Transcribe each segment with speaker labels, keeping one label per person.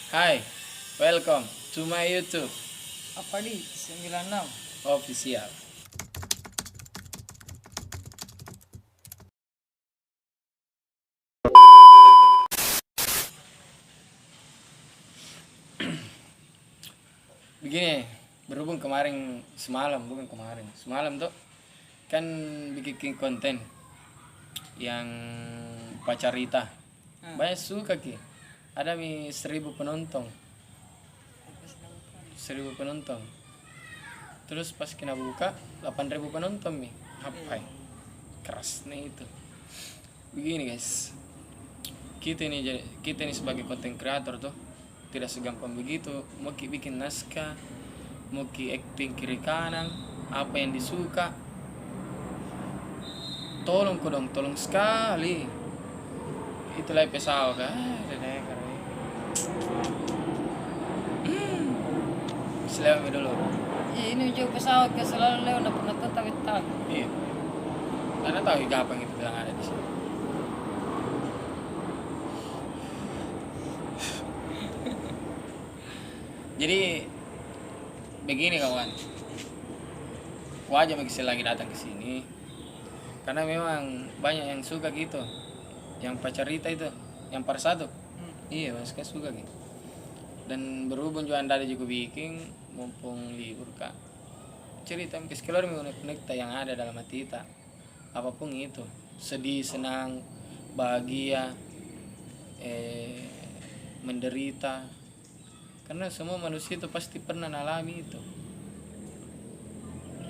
Speaker 1: Hai, welcome to my YouTube
Speaker 2: Apa di 96?
Speaker 1: official. Begini, berhubung semalam tuh kan bikin konten yang pacarita. Banyak suka ki. Ada 1.000 penonton, 1.000 penonton. Terus pas kena buka 8.000 penonton nih. Apa? Keras nih itu. Begini guys, kita ini sebagai konten kreator tuh tidak segampang begitu. Mau bikin naskah, mau acting kiri kanan, apa yang disuka, tolong kodong, tolong sekali. Itulah pesawat kan. Selamat dulu.
Speaker 2: Ini juga pesawat ke selalu lewat udah pernah tahu.
Speaker 1: Iya. Karena tahu gampang itu bilang ada di sini. Jadi begini kawan, wajar bagi lagi datang ke sini karena memang banyak yang suka gitu, yang pacarita itu, yang par satu. Iya, masih suka gitu. Dan berhubung juga anda juga bikin mumpung libur kak, cerita kesekitar unek-unek yang ada dalam hati kita, apapun itu, sedih, senang, bahagia, menderita, karena semua manusia itu pasti pernah alami itu.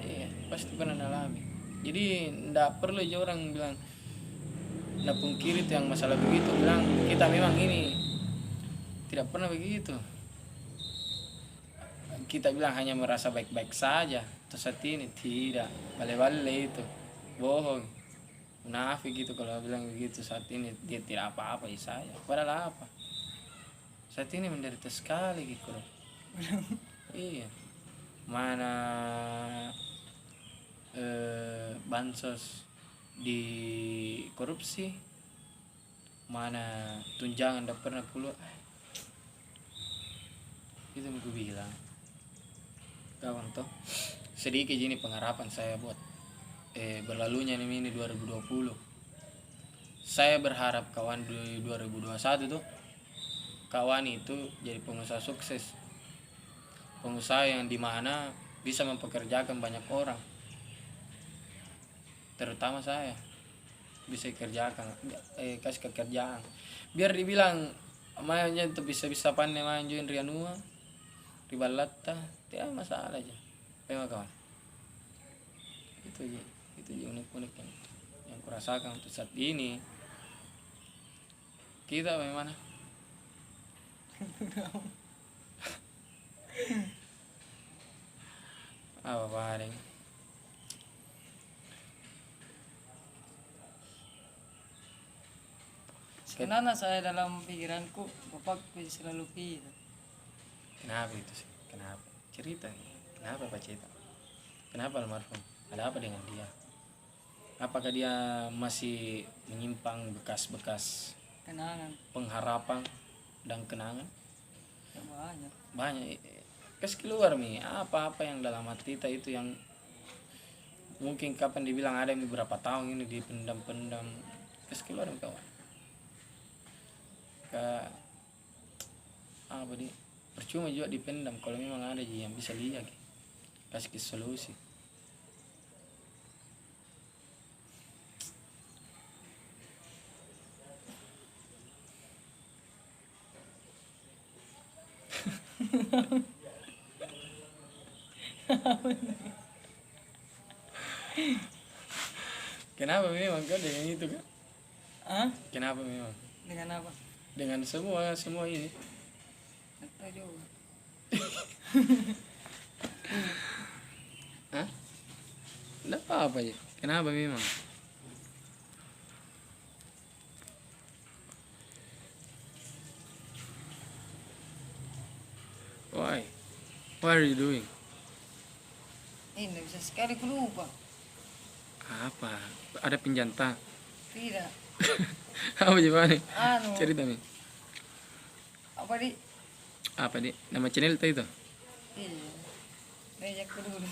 Speaker 1: Iya, pasti pernah alami. Jadi ndak perlu aja orang bilang ndak pungkiri itu yang masalah begitu, bilang kita memang ini tidak pernah begitu. Kita bilang hanya merasa baik-baik saja. Terus saat ini tidak, bale-bale itu bohong, munafik gitu kalau bilang begitu. Saat ini dia tidak apa-apa ya saya, padahal apa? Saat ini menderita sekali gitu. Iya, mana bansos di korupsi, mana tunjangan tidak pernah keluar. Itu yang gue bilang kawan toh, sedikit ini pengharapan saya buat berlalunya ini 2020. Saya berharap kawan di 2021 tuh kawan itu jadi pengusaha sukses, pengusaha yang dimana bisa mempekerjakan banyak orang, terutama saya bisa kerjakan, kasih kerjaan biar dibilang mainnya itu bisa pandai manjuin rianua ribalata, tidak masalah aja. Memang kawan, itu aja unik-unik yang kurasakan untuk saat ini. Kita bagaimana? Apa paling?
Speaker 2: Sebenarnya saya dalam pikiranku bapak selalu gitu.
Speaker 1: Kenapa itu sih? Kenapa? Cerita nih. Kenapa Pak Cita? Kenapa almarhum? Ada apa dengan dia? Apakah dia masih menyimpang bekas-bekas
Speaker 2: Kenangan
Speaker 1: pengharapan dan kenangan?
Speaker 2: ya banyak.
Speaker 1: Banyak. Kas keluar nih, apa-apa yang dalam hati kita itu yang mungkin kapan dibilang ada beberapa tahun ini dipendam-pendam. Kas keluar nih kawan. Apa di? Percuma juga dipendam kalau memang ada yang bisa lihat. Kasih solusi. Kenapa memang kan dengan itu kan?
Speaker 2: Hah?
Speaker 1: Kenapa memang?
Speaker 2: Dengan apa?
Speaker 1: Dengan semua ini.
Speaker 2: Tidak juga.
Speaker 1: Hah? Tidak apa-apa ya. Kenapa memang? Why? What are you doing?
Speaker 2: Ini bisa sekali ku lupa.
Speaker 1: Apa? Ada penjanta?
Speaker 2: Tidak.
Speaker 1: Apa gimana?
Speaker 2: Anu
Speaker 1: Cerita nih.
Speaker 2: apa di
Speaker 1: Apa di nama channel tuh itu?
Speaker 2: Iya. Banyak ko dulu.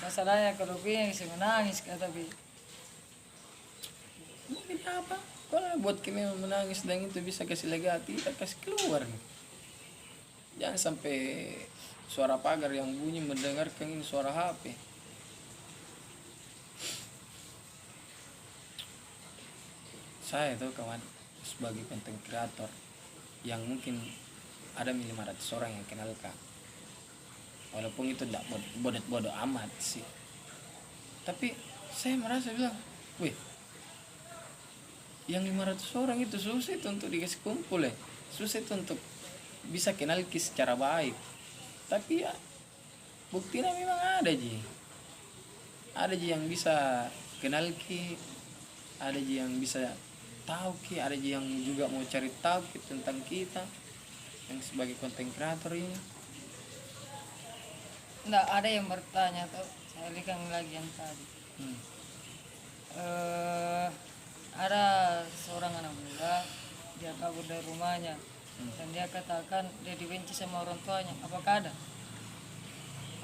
Speaker 2: Masalahnya kalau yang sih menangis kata bi.
Speaker 1: Mungkin apa? Kalau buat kami menangis dan itu bisa kasih lega hati, kita kasih keluar. Jangan sampai suara pagar yang bunyi mendengarkan ini suara HP. Saya tuh kawan sebagai content creator yang mungkin ada 500 orang yang kenal Kak. Walaupun itu tidak bodoh amat sih. Tapi saya merasa bilang, wih, yang 500 orang itu susah itu untuk dikasih kumpul ya. Susah itu untuk bisa kenal Ki secara baik. Tapi ya buktinya memang ada Ji. Ada Ji yang bisa kenal Ki, ada Ji yang bisa tahu Ki, ada Ji yang juga mau cari tahu Ki tentang kita yang sebagai konten kreator ini.
Speaker 2: Nggak ada yang bertanya tuh. Saya lihat lagi yang tadi.
Speaker 1: Hmm.
Speaker 2: Ada seorang anak muda dia kabur dari rumahnya dan dia katakan dia dibenci sama orang tuanya. Apakah ada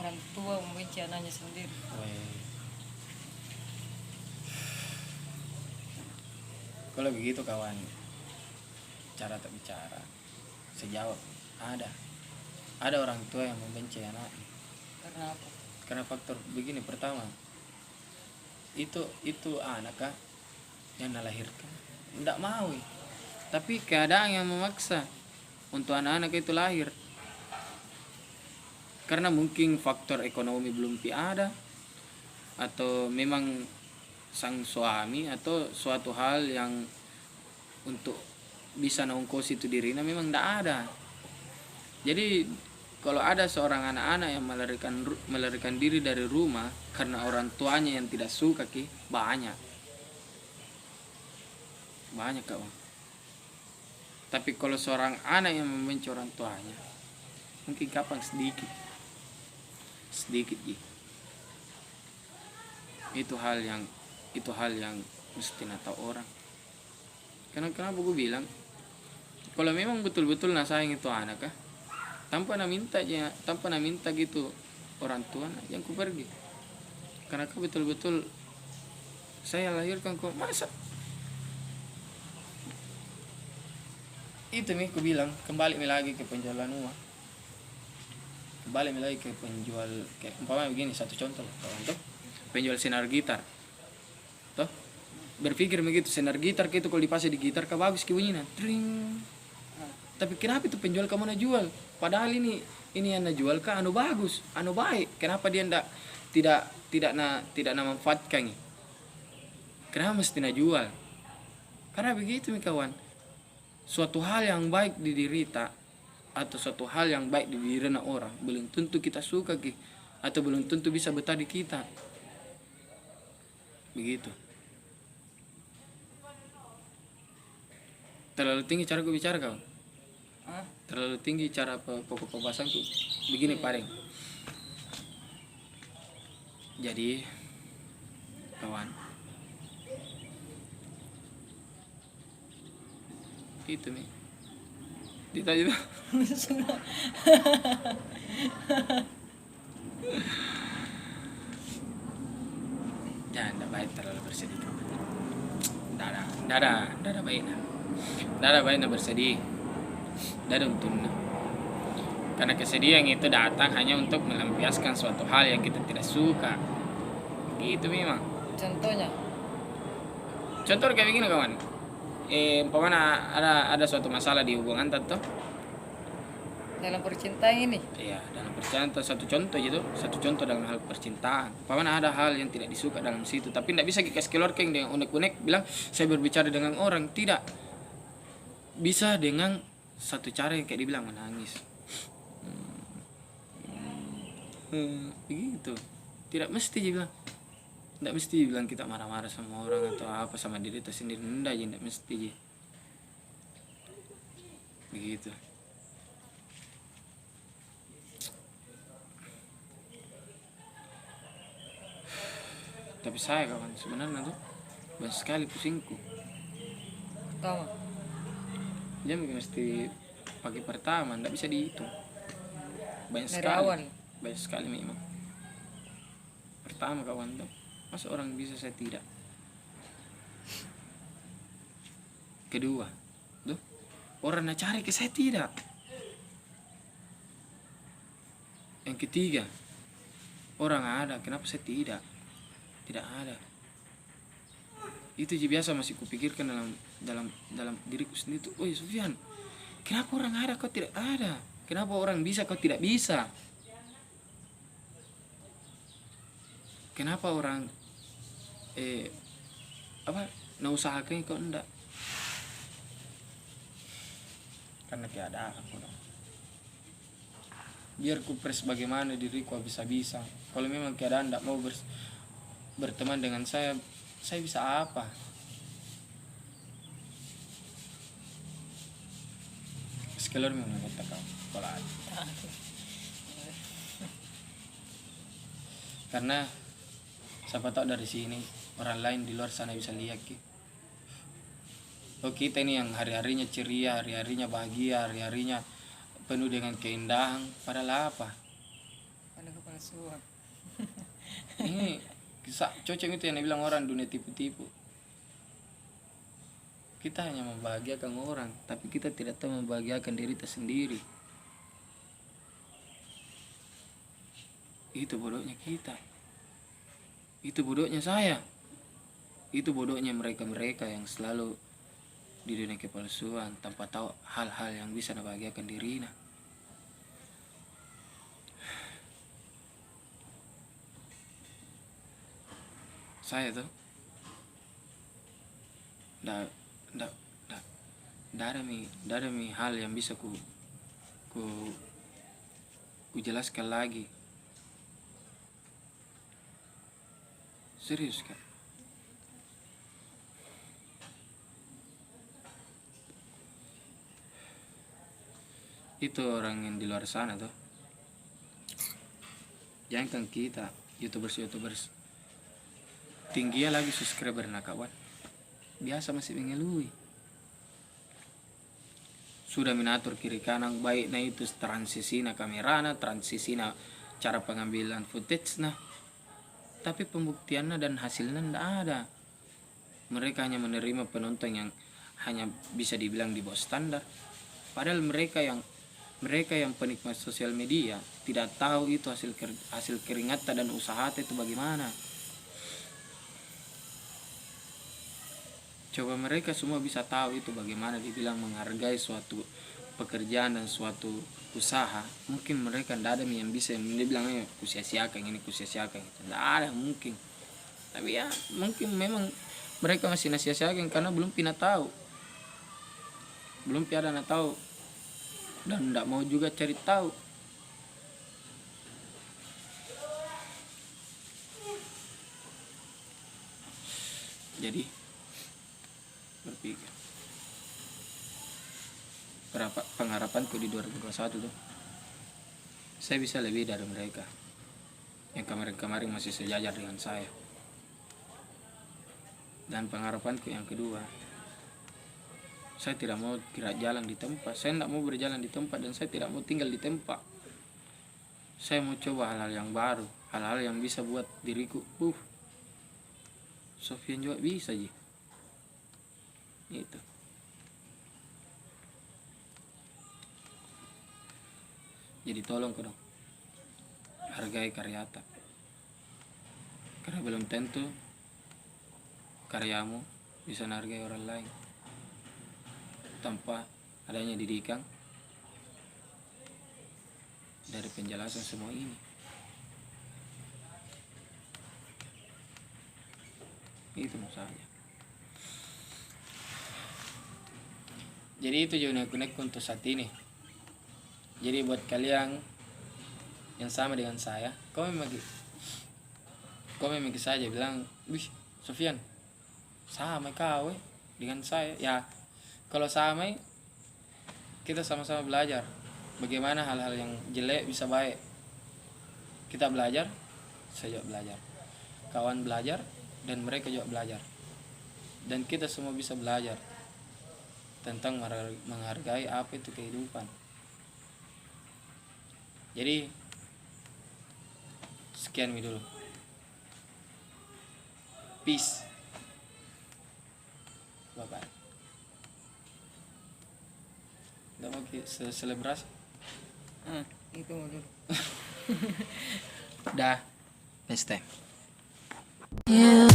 Speaker 2: orang tua membenci anaknya sendiri?
Speaker 1: Weh. Kalau begitu kawan, cara tak bicara, saya jawab ada orang tua yang membenci anaknya.
Speaker 2: Karena apa?
Speaker 1: Karena faktor begini, pertama itu anak kah yang dilahirkan tidak mau, tapi keadaan yang memaksa untuk anak-anak itu lahir. Karena mungkin faktor ekonomi belum ada, atau memang sang suami atau suatu hal yang untuk bisa nongkos itu dirinya memang tidak ada. Jadi kalau ada seorang anak-anak yang melarikan diri dari rumah karena orang tuanya yang tidak suka Ki, banyak kawan. Tapi kalau seorang anak yang membenci orang tuanya, mungkin kapan sedikit Ki. Itu hal yang mesti tahu orang. Kenapa gue bilang, kalau memang betul-betul sayang itu anak kah, tanpa minta gitu orang tua yang ku pergi. Karena betul-betul saya lahirkan kok, masa itu nih ku bilang, kembali lagi ke penjualan rumah, kembali lagi ke penjual, kayak umpamanya begini, satu contoh kawan tuh, penjual senar gitar toh, berpikir begitu, senar gitar itu kalau dipasang di gitar kah bagus ke bunyinya, tring. Tapi kenapa itu penjual kamu nak jual? Padahal ini yang nak jual kan anu bagus, anu baik. Kenapa dia tidak manfaatkan? Kenapa mesti nak jual? Karena begitu nih kawan. Suatu hal yang baik di diri kita atau suatu hal yang baik di diri orang belum tentu kita suka Ki, atau belum tentu bisa betah di kita. Begitu. Terlalu tinggi cara gue bicara kawan. Terlalu tinggi cara pokok pembahasanku begini paling. Jadi kawan, itu nih ditanya jangan baik terlalu bersedih kawan. Dada baiknya bersedih. Dan untungnya, karena kesedihan itu datang hanya untuk melampiaskan suatu hal yang kita tidak suka. Gitu memang. Contoh kayak begini kawan. Umpamanya ada suatu masalah di hubungan tentu.
Speaker 2: Dalam percintaan ini?
Speaker 1: Iya, dalam percintaan satu contoh dalam hal percintaan. Umpamanya ada hal yang tidak disuka dalam situ, tapi tidak bisa kita keluar dengan unek-unek bilang saya berbicara dengan orang, tidak. Bisa dengan satu cara yang kayak dibilang menangis. Begitu. Tidak mesti bilang kita marah-marah sama orang atau apa sama diri kita sendiri. Tidak mesti. Begitu. Tapi saya kawan sebenarnya tuh banyak sekali pusingku.
Speaker 2: Pertama,
Speaker 1: Jangan mesti pagi pertama nggak bisa dihitung, banyak
Speaker 2: Dari
Speaker 1: sekali,
Speaker 2: awal.
Speaker 1: banyak sekali memang. Pertama kawan tuh, masa orang bisa saya tidak. Kedua tuh, orang nak cari ke saya tidak. Yang ketiga, orang ada kenapa saya tidak, tidak ada. Itu je biasa masih kupikirkan dalam diriku sendiri tuh. Oh Sufyan, kenapa orang ada kau tidak ada, kenapa orang bisa kau tidak bisa, kenapa orang apa nak usahakan kau enggak. Karena keadaan aku dong. Biar ku pres bagaimana diriku bisa-bisa. Kalau memang keadaan tidak mau berteman dengan saya bisa apa? Sekeluar memang kata kau kalau ada. Karena siapa tahu dari sini orang lain di luar sana bisa lihat ki. Oh kita ini yang hari-harinya ceria, hari-harinya bahagia, hari-harinya penuh dengan keindahan, padahal apa?
Speaker 2: Pada kepalsuan.
Speaker 1: Ini kisah cocok itu yang dibilang orang dunia tipu-tipu. Kita hanya membahagiakan orang, tapi kita tidak tahu membahagiakan diri kita sendiri. Itu bodohnya kita. Itu bodohnya saya. Itu bodohnya mereka-mereka yang selalu di dunia kepalsuan tanpa tahu hal-hal yang bisa membahagiakan dirinya. Saya tuh ndak ada mi hal yang bisa ku jelaskan lagi. Serius kan? Itu orang yang di luar sana tuh. Jangan kita YouTubers tinggi lagi subscriber nak kawan. Biasa masih mengelui. Sudah minatur kiri kanan baik nah itu transisi na kamerana, transisi na cara pengambilan footage nah. Tapi pembuktiannya dan hasilnya tidak ada. Mereka hanya menerima penonton yang hanya bisa dibilang di bawah standar. Padahal mereka yang penikmat sosial media tidak tahu itu hasil keringat dan usaha itu bagaimana. Coba mereka semua bisa tahu itu bagaimana dibilang menghargai suatu pekerjaan dan suatu usaha. Mungkin mereka tidak ada yang bisa yang dibilang kusia-siakan ini kusia-siakan itu. Tidak ada mungkin. Tapi ya mungkin memang mereka masih sia-siakan karena belum pernah tahu. Belum pernah tahu. Dan tidak mau juga cari tahu. Jadi berpikir berapa pengharapanku di 2021 tuh, saya bisa lebih dari mereka yang kemarin-kemarin masih sejajar dengan saya. Dan pengharapanku yang kedua, saya tidak mau kira jalan di tempat. Saya tidak mau berjalan di tempat dan saya tidak mau tinggal di tempat. Saya mau coba hal-hal yang baru, hal-hal yang bisa buat diriku, Sofyan juga bisa ji. Itu. Jadi tolong dong, hargai karyata. Karena belum tentu karyamu bisa menghargai orang lain tanpa adanya didikan dari penjelasan semua ini. Itu masalahnya. Jadi itu juga nek untuk saat ini. Jadi buat kalian yang sama dengan saya, komen saja bilang, wih Sofyan sama kau dengan saya. Ya kalau sama kita sama-sama belajar bagaimana hal-hal yang jelek bisa baik. Kita belajar, saya juga belajar, kawan belajar, dan mereka juga belajar, dan kita semua bisa belajar. tentang menghargai apa itu kehidupan. Jadi sekian dulu. Peace. Bye bye. Udah mau selebrasi?
Speaker 2: Itu mau dulu.
Speaker 1: Dah. Next time.
Speaker 3: You